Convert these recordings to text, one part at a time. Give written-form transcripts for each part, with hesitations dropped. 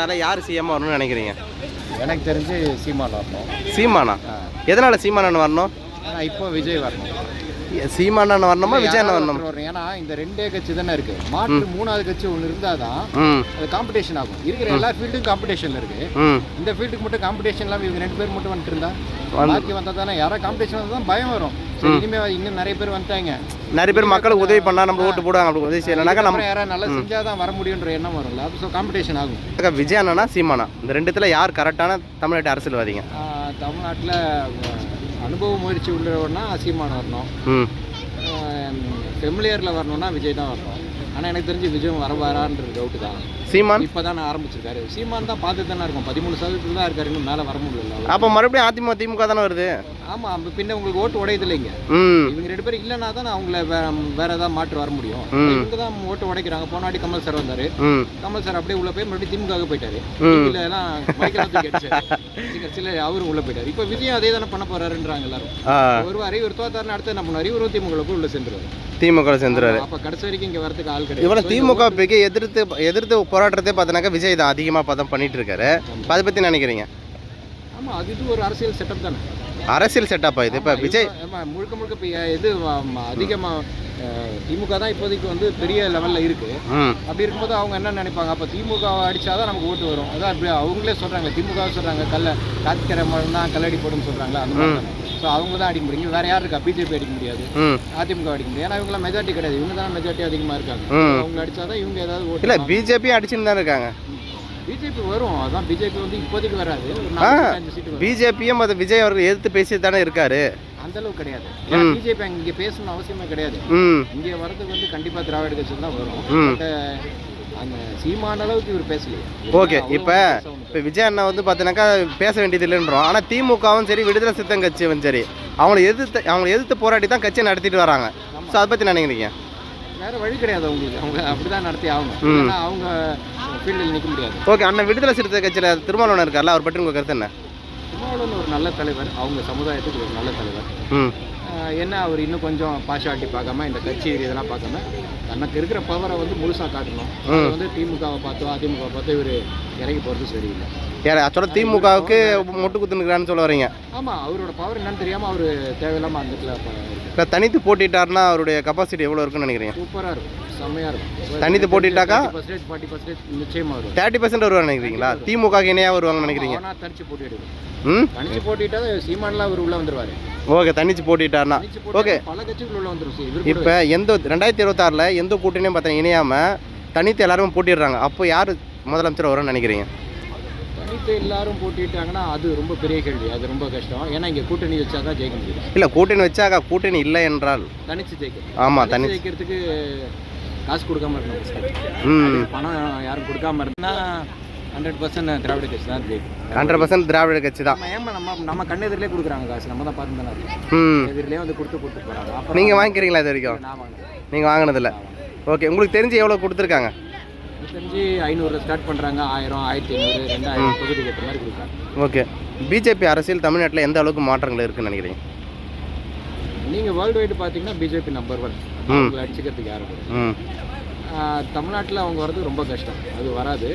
அதில் யார் சிஎம் வரணும்னு நினைக்கிறீங்க? எனக்கு தெரிஞ்சு சீமான் வரணும். சீமானா? எதனால் சீமானன் வரணும்? இப்போ விஜய் வரணும். சீமானன் வரணுமா விஜய் வரணும்? ஏன்னா இந்த ரெண்டே கட்சி தானே இருக்கு. மாற்று மூணாவது கட்சி ஒன்று இருந்தால் தான் அது காம்படிஷன் ஆகும். இருக்கிற எல்லா ஃபீல்டும் காம்படிஷன்ல இருக்கு. இந்த ஃபீல்டுக்கு மட்டும் காம்படிஷன் இல்லாமல் இவங்க 2 பேர் மட்டும் வந்துட்டு இருந்தா பாக்கி வந்தால் தானே யாராவது காம்படிஷன் வந்தால் தான் பயம் வரும். இனிமேல் இன்னும் நிறைய பேர் வந்துட்டாங்க. நிறைய பேர் மக்களுக்கு உதவி பண்ணா நம்ம ஓட்டு போடுவாங்க. அப்படி உதவி செய்யலைனாக்கா நம்ம யாராவது நல்லா செஞ்சால் தான் வர முடியுன்ற எண்ணம் வரும்ல. அது ஸோ காம்படிஷன் ஆகும். விஜய் அண்ணனா சீமானா இந்த ரெண்டுத்துல யார் கரெக்டான தமிழ்நாட்டு அரசியல்வாதிங்க? தமிழ்நாட்டில் அனுபவ முயற்சி உள்ளவன்னா சீமான் வரணும். ஃபெமிலியரில் வரணும்னா விஜய் தான் வரணும். ஆனால் எனக்கு தெரிஞ்சு விஜயம் வரான்ற டவுட்டு தான். சீமான் இப்போ தான் ஆரம்பிச்சிருக்காரு. சீமான் தான் பார்த்து தானே இருக்கும். 13% தான் இருக்காரு. இன்னும் மேலே வர முடியல. அப்போ மறுபடியும் திமுக தானே வருது. ஆமாம், பின்ன உங்களுக்கு ஓட்டு உடையது இல்லைங்க. இவங்க 2 பேரும் இல்லைன்னா தான் அவங்கள வேற ஏதாவது மாற்று வர முடியும். இவங்க தான் ஓட்டு உடைக்கிறாங்க. போனாடி கமல் சார் வந்தார். கமல் சார் அப்படியே உள்ள போய் மறுபடியும் திமுக போயிட்டாரு. எல்லாம் சில அவரும் உள்ள போயிட்டாரு. இப்போ விஜயம் அதே தானே பண்ண போறாருன்றாங்க எல்லாரும். வருவார், இவர் தோத்தாருன்னு அடுத்து என்ன பண்ணுவார்? இவரும் திமுக போய் உள்ள சென்றுவார். திமுக சென்றுவாரு. அப்போ கடைசி வரைக்கும் இங்கே வரதுக்கு ஆள் கிடையாது. இவரை திமுக எதிர்த்து போராட்டத்தை பார்த்தனாக்கா விஜய் தான் அதிகமாக பண்ணிட்டு இருக்காரு. அதை பற்றி நினைக்கிறீங்க? ஆமாம், அது இது ஒரு அரசியல் செட்டப் தானே. அரசியல் செட்டப்பா இது? இப்போ விஜய் முழுக்க இப்போ இது அதிகமாக திமுக தான் இப்போதைக்கு வந்து பெரிய லெவலில் இருக்கு. அப்படி இருக்கும்போது அவங்க என்ன நினைப்பாங்க? அப்போ திமுக அடிச்சாதான் நமக்கு ஓட்டு வரும். அதான் அப்படி அவங்களே சொல்றாங்க. திமுக சொல்றாங்க காத்திக்கிற மாதிரி தான் கல்லடி போடுன்னு சொல்றாங்களா, அந்த மாதிரி. ஸோ அவங்க தான் அடிக்க முடியும். வேற யார் இருக்கா? பிஜேபி அடிக்க முடியாது, அதிமுக அடிக்க முடியாது. ஏன்னா இவங்களாம் மெஜாரிட்டி கிடையாது. இவங்க தான் மெஜாரிட்டி அதிகமாக இருக்காங்க. அவங்க அடிச்சாதான் இவங்க ஏதாவது ஓட்டு. இல்லை, பிஜேபி அடிச்சுன்னு தான் இருக்காங்க. பிஜேபி வரும். அதான் பிஜேபி வந்து இப்போதைக்கு வராது. பிஜேபியும் அது விஜய் அவர்கள் எதிர்த்து பேசி தானே இருக்காரு. அந்த அளவுக்கு கிடையாது. பிஜேபி இங்கே பேசணும்னு அவசியமே கிடையாது. இங்கே வரதுக்கு வந்து கண்டிப்பாக திராவிட கட்சி தான் வரும். அந்த சீமான அளவுக்கு இவர் பேசலையே. ஓகே, இப்போ விஜய் அண்ணா வந்து பார்த்தீங்கன்னாக்கா பேச வேண்டியது இல்லைன்றோம். ஆனால் திமுகவும் சரி விடுதலை சிறுத்தை கட்சியும் சரி அவங்களை எதிர்த்து போராட்டி தான் கட்சியை நடத்திட்டு வராங்க. ஸோ அதை பற்றி நினைக்கிறீங்க? வேறு வழி கிடையாது அவங்களுக்கு. அவங்க அப்படி தான் நடத்தி ஆகணும். ஏன்னா அவங்க ஃபீல்டில் நிற்க முடியாது. ஓகே, அண்ணன் விடுதலை சிறுத்தை கட்சியில் திருமாவளவன் இருக்கார்ல, அவர் பற்றி உங்கள் கருத்து என்ன? திருமாவளவன் ஒரு நல்ல தலைவர். அவங்க சமுதாயத்துக்கு ஒரு நல்ல தலைவர். என்ன அவர் இன்னும் கொஞ்சம் பார்ஷாலிட்டி பார்க்காம இந்த கட்சி இதெல்லாம் பார்க்காம தனக்கு இருக்கிற பவரை வந்து முழுசாக காட்டணும். அது வந்து திமுகவை பார்த்தோ அதிமுக பார்த்தோ இவர் இறங்கி போகிறது சரியில்லை. ஆக்சுவலாக திமுகவுக்கு முட்டு குத்துனுக்கிறான்னு சொல்ல வரீங்க? ஆமாம், அவரோட பவர் என்னன்னு தெரியாமல் அவர் தேவையில்லாமல் அந்த இடத்துல தனித்து போட்டிட்டாருன்னா அவருடைய கெப்பாசிட்டி எவ்வளோ இருக்குன்னு நினைக்கிறீங்க? சூப்பராக இருக்கும், செம்மையாக இருக்கும். தனித்து போட்டிட்டாக்கா 40% நிச்சயமாக வரும். 30% வருவாங்க நினைக்கிறீங்களா? திமுக இணையாக வருவாங்கன்னு நினைக்கிறீங்க? தனிச்சு போட்டிடுவோம். தனிச்சு போட்டிட்டா சீமான்லாம் அவர் உள்ள வந்துருவாரு. ஓகே, தனிச்சு போட்டிட்டாருன்னா ஓகே. பல கட்சிகள் உள்ள வந்துடும். இப்போ 2026 எந்த கூட்டணியும் பார்த்தீங்கன்னா இணையாமல் தனித்து எல்லாரும் போட்டிடுறாங்க. அப்போ யார் முதலமைச்சர் வரும்னு நினைக்கிறீங்க? தனித்து எல்லாரும் போட்டிட்டாங்கன்னா அது ரொம்ப பெரிய கேள்வி. அது ரொம்ப கஷ்டம். ஏன்னா இங்கே கூட்டணி வச்சா தான் ஜெயிக்க முடியும். இல்லை, கூட்டணி வச்சாக்கா கூட்டணி இல்லை என்றால் தனிச்சு ஜெயிக்க. ஆமாம், தனிச்சு ஜெயிக்கிறதுக்கு காசு கொடுக்காம இருக்கணும். பணம் யாரும் கொடுக்காம இருந்தா 100% திராவிட கட்சி தான் ஜெயிக்கும். 100% திராவிட கட்சி தான். நம்ம கண்ணு எதிரிலே கொடுக்குறாங்க காசு. நம்ம தான் பார்த்து தானே இருக்கோம். எதிரிலே வந்து கொடுத்து போகிறாங்க. அப்போ நீங்கள் வாங்கிக்கிறீங்களா இது வரைக்கும்? நீங்கள் வாங்கினதில்ல. ஓகே, உங்களுக்கு தெரிஞ்சு எவ்வளோ கொடுத்துருக்காங்க? எனக்கு தெரிஞ்சு 500 ஸ்டார்ட் பண்ணுறாங்க. 1000, 1500, 2000 தொகுதிக்கு ஏற்ற மாதிரி கொடுக்குறாங்க. ஓகே, பிஜேபி அரசியல் தமிழ்நாட்டில் எந்த அளவுக்கு மாற்றங்கள் இருக்குன்னு நினைக்கிறீங்க? நீங்கள் வேர்ல்டு வைடு பார்த்தீங்கன்னா பிஜேபி நம்பர் 1. அவங்க அடிச்சுக்கிறதுக்கு யாரும் தமிழ்நாட்டில் அவங்க வர்றது ரொம்ப கஷ்டம். அது வராது.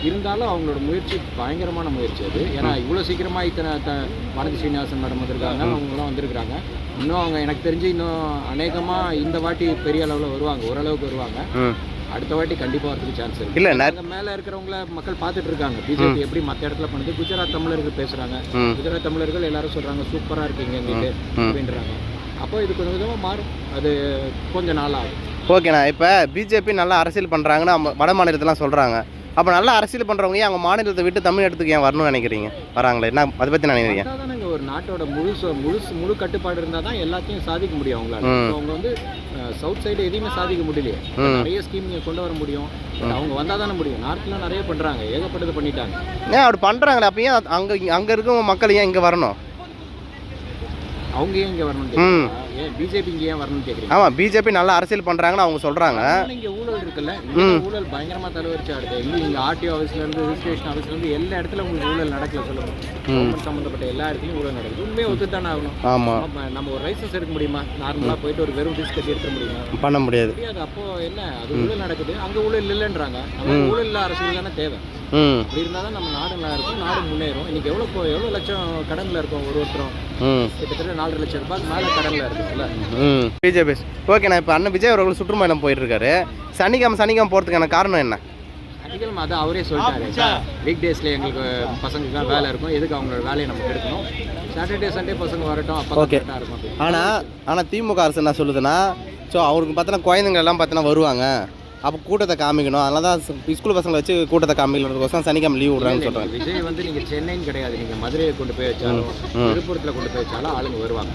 இருந்தாலும் அவங்களோட முயற்சி பயங்கரமான முயற்சி அது. ஏன்னா இவ்வளோ சீக்கிரமாக இத்தனை வானதி ஸ்ரீனிவாசன் மேடம் வந்திருக்காங்க, அவங்களாம் வந்திருக்கிறாங்க. இன்னும் அவங்க எனக்கு தெரிஞ்சு இன்னும் அநேகமாக இந்த வாட்டி பெரிய அளவில் வருவாங்க, ஓரளவுக்கு வருவாங்க. அடுத்த வாட்டி கண்டிப்பாக வரதுக்கு சான்ஸ் இருக்கு. இல்லை, மேலே இருக்கிறவங்கள மக்கள் பார்த்துட்டு இருக்காங்க. பிஜேபி எப்படி மற்ற இடத்துல பண்ணுது. குஜராத் தமிழர்கள் பேசுகிறாங்க. குஜராத் தமிழர்கள் எல்லாரும் சொல்கிறாங்க சூப்பராக இருக்கீங்க எங்களுக்கு அப்படின்றாங்க. அப்போ இது கொஞ்சம் கொஞ்சமாக மாறும். அது கொஞ்சம் நாள் ஆகும். ஓகேண்ணா, இப்போ பிஜேபி நல்லா அரசியல் பண்ணுறாங்கன்னு வட மாநிலத்தெலாம் சொல்கிறாங்க. அப்போ நல்லா அரசியல் பண்ணுறவங்க அவங்க மாநிலத்தை விட்டு தமிழ்நாட்டுக்கு ஏன் வரணும்னு நினைக்கிறீங்க? வராங்களே, என்ன அதை பற்றி நினைக்கிறீங்க? அதான் ஒரு நாட்டோட முழு கட்டுப்பாடு இருந்தால் தான் எல்லாத்தையும் சாதிக்க முடியும் அவங்களால. அவங்க வந்து சவுத் சைடு எதையுமே சாதிக்க முடியலையே. நிறைய ஸ்கீம் கொண்டு வர முடியும். அவங்க வந்தால் தானே முடியும். நார்த்தில் நிறைய பண்ணுறாங்க, ஏகப்பட்டது பண்ணிட்டாங்க. ஏன் அப்படி பண்ணுறாங்களே? அப்போ ஏன் அங்கே இருக்க மக்கள் ஏன் இங்கே வரணும்? அவங்க ஏன் இங்கே வரணும்? பிஜேபி இங்கே ஏன் வரணும்னு கேட்குறீங்க? ஆமாம், பிஜேபி நல்லா அரசியல் பண்ணுறாங்கன்னு அவங்க சொல்கிறாங்க. இங்கே ஊழல் இருக்குல்ல, ஊழல் பயங்கரமாக தலைவரிச்சு ஆடுது. இங்கே ஆர்டிஓ ஆஃபீஸ்லேருந்து ரிஜிஸ்ட்ரேஷன் ஆஃபீஸ்லேருந்து எல்லா இடத்துல உங்களுக்கு ஊழல் நடக்கல சொல்லுங்க. கவர்மெண்ட் சம்மந்தப்பட்ட எல்லா இடத்துலையும் ஊழல் நடக்குது. உண்மையை ஒத்துத்தானே ஆகணும். ஆமாம், நம்ம ஒரு லைசன்ஸ் எடுக்க முடியுமா? நார்மலாக போயிட்டு ஒரு வெறும் ஃபீஸ் கட்டி எடுக்க முடியுமா? பண்ண முடியாது. அப்போ என்ன, அது ஊழல் நடக்குது, அங்கே ஊழல் இல்லைன்றாங்க. நமக்கு ஊழல் இல்லை அரசியல் தானே தேவை. அப்படி இருந்தால் தான் நம்ம நாடு நல்லா இருக்கும், நாடு முன்னேறும். இன்னைக்கு எவ்வளோ லட்சம் கடனில் இருக்கும் ஒருத்தரும், கிட்டத்தட்ட 4.5 லட்சம் ரூபாய்க்கு மேலே கடனில் இருக்குல்ல. பிஜேபி. ஓகே, நான் இப்போ அண்ணன் விஜய் அவர்கள் சுற்றுப்பயணம் போயிட்டு இருக்காரு. சனிக்கிழமை போகிறதுக்கான காரணம் என்ன? சனிக்கிழமை அதை அவரே சொல்லிட்டாரு. வீக் டேஸில் எங்களுக்கு பசங்களுக்குலாம் வேலை இருக்கும், எதுக்கு அவங்களோட வேலையை நம்ம எடுக்கணும், சாட்டர்டே சண்டே பசங்க வரட்டும், அப்போ ஓகே. இருக்கும். ஆனால் திமுக அரசு என்ன சொல்லுதுன்னா, ஸோ அவருக்கு பார்த்தோன்னா குழந்தைங்க எல்லாம் பார்த்தோன்னா வருவாங்க, அப்போ கூட்டத்தை காமிக்கணும், அதனால தான் ஸ்கூல் பசங்களை வச்சு கூட்டத்தை காமிக்கணுன்றதுக்கோசம் சனிக்கிழமை லீவ் விட்றாங்கன்னு சொல்கிறாங்க. விஜய் வந்து நீங்கள் சென்னைன்னு கிடையாது, நீங்கள் மதுரையை கொண்டு போய் வச்சாலும் விழுப்புரத்தில் கொண்டு போய் வச்சாலும் ஆளுங்க வருவாங்க.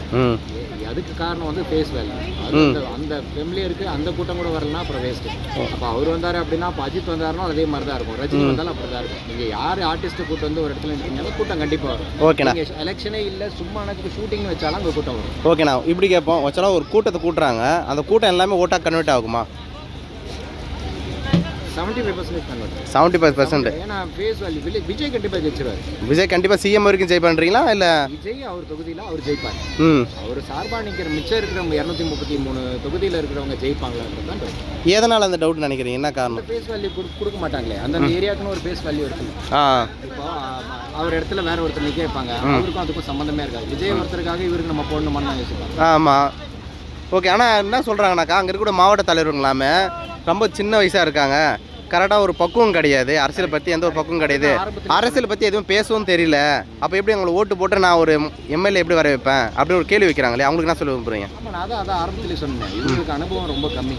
அதுக்கு காரணம் வந்து ஃபேஸ் வேல்யூ. அது அந்த ஃபெமிலியருக்கு அந்த கூட்டம் கூட வரலன்னா அப்புறம் வேஸ்ட்டு. அப்போ அவர் வந்தார் அப்படின்னா, இப்போ அஜித் வந்தாருன்னா அதே மாதிரி தான் இருக்கும், ரஜினி வந்தாலும் அப்படி தான் இருக்கும். நீங்கள் யார் ஆர்டிஸ்ட்டை கூட்டம் வந்து ஒரு இடத்துல இருக்கீங்களோ கூட்டம் கண்டிப்பாக வரும். ஓகேண்ணா, எலெக்ஷனே இல்லை, சும்மா எனக்கு ஷூட்டிங் வச்சாலும் அங்கே கூட்டம் வரும். ஓகேண்ணா, இப்படி கேட்போம், வச்சாலும் ஒரு கூட்டத்தை கூட்டுறாங்க, அந்த கூட்டம் எல்லாமே ஓட்டாக கன்வெர்ட் ஆகுமா? 75% கன்வெர்ட். 75%. ஏன்னா ஃபேஸ் வேல்யூ விஜய் கண்டிப்பாக ஜெயிச்சிருவார். விஜய் கண்டிப்பாக சிஎம் வரைக்கும் ஜெய் பண்ணுறீங்களா? இல்லை விஜய் அவர் தொகுதியில் அவர் ஜெயிப்பார். அவர் சார்பாக நிற்கிற மிச்சம் இருக்கிற 233 தொகுதியில் இருக்கிறவங்க ஜெயிப்பாங்களான்றது தான். எதனால் அந்த டவுட் நினைக்கிறீங்க? என்ன காரணம்? ஃபேஸ் வேல்யூ கொடுக்க மாட்டாங்களே, அந்த ஏரியாவுக்குன்னு ஒரு ஃபேஸ் வேல்யூ இருக்குது. இப்போ அவர் இடத்துல வேற ஒருத்தர் நிற்க வைப்பாங்க, அவருக்கும் அதுக்கும் சம்மந்தமே இருக்காது. விஜய் ஒருத்தருக்காக இவருக்கு நம்ம போடணுமான்னு தான் யோசிப்பாங்க. ஆமாம், ஓகே. ஆனால் என்ன சொல்கிறாங்கனாக்கா, அங்கே இருக்கிற மாவட்ட தலைவருங்களாமே ரொம்ப சின்ன வயசாக இருக்காங்க, கரெக்டாக ஒரு பக்குவம் கிடையாது, அரசியலை பற்றி எந்த ஒரு பக்குவம் கிடையாது, அரசியலை பற்றி எதுவும் பேசவும் தெரியல, அப்போ எப்படி அவங்களை ஓட்டு போட்டு நான் ஒரு எம்எல்ஏ எப்படி வர வைப்பேன் அப்படின்னு ஒரு கேள்வி வைக்கிறாங்களே, அவங்களுக்கு என்ன சொல்ல விரும்புகிறீங்க? ஆமாம், நான் அதான் ஆரம்பத்திலே சொன்னேன், இவங்களுக்கு அனுபவம் ரொம்ப கம்மி.